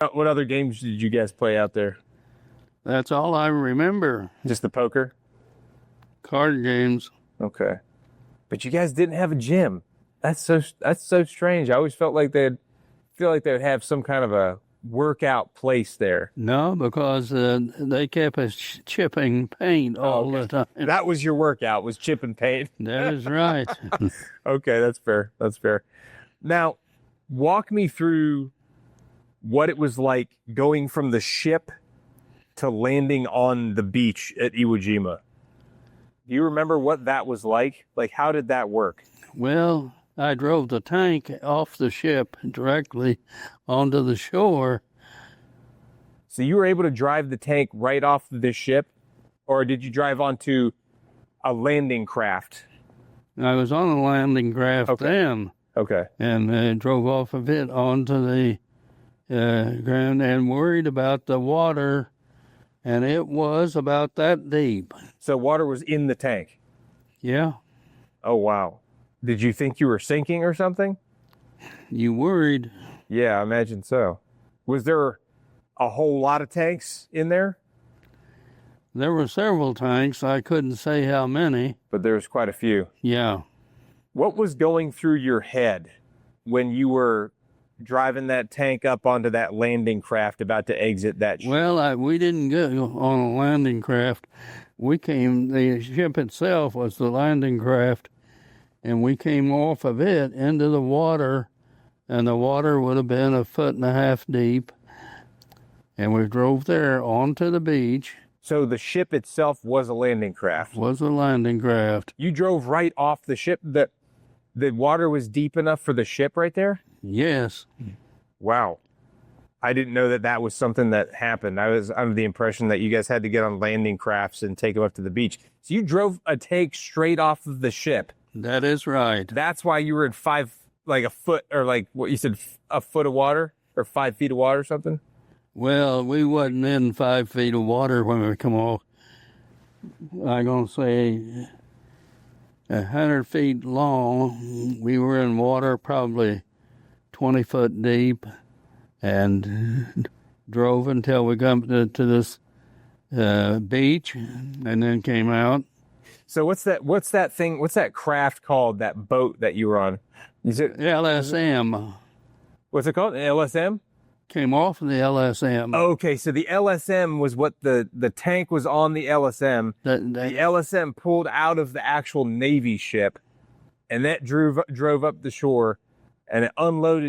What other games did you guys play out there? That's all I remember. Just the poker? Card games. Okay. But you guys didn't have a gym. That's so strange. I always feel like they would have some kind of a workout place there. No, because they kept us chipping paint all the time. That was your workout, was chipping paint. That is right. Okay, that's fair. That's fair. Now, walk me through what it was like going from the ship to landing on the beach at Iwo Jima. Do you remember what that was like? Like, how did that work? Well, I drove the tank off the ship directly onto the shore. So you were able to drive the tank right off the ship, or did you drive onto a landing craft? I was on a landing craft then. Okay. And drove off of it onto the ground and worried about the water, and it was about that deep. So water was in the tank? Yeah. Oh, wow. Did you think you were sinking or something? You worried? Yeah, I imagine so. Was there a whole lot of tanks in there? There were several tanks. I couldn't say how many. But there was quite a few. Yeah. What was going through your head when you were driving that tank up onto that landing craft about to exit that ship? Well, we didn't go on a landing craft. The ship itself was the landing craft, and we came off of it into the water, and the water would have been 1.5 feet deep, and we drove there onto the beach. So the ship itself was a landing craft? Was a landing craft. You drove right off the ship? The water was deep enough for the ship right there? Yes. Wow. I didn't know that was something that happened. I was under the impression that you guys had to get on landing crafts and take them up to the beach. So you drove a tank straight off of the ship? That is right. That's why you were in a foot, or like what you said, a foot of water, or 5 feet of water or something? Well, we wasn't in 5 feet of water when we come off. I'm going to say 100 feet long. We were in water probably 20 foot deep, and drove until we got to this beach, and then came out. So what's that thing? What's that craft called? That boat that you were on? Is it LSM? What's it called? LSM? Came off of the LSM. Okay, so the LSM was what the tank was on the LSM. The LSM pulled out of the actual Navy ship, and that drove up the shore, and it unloaded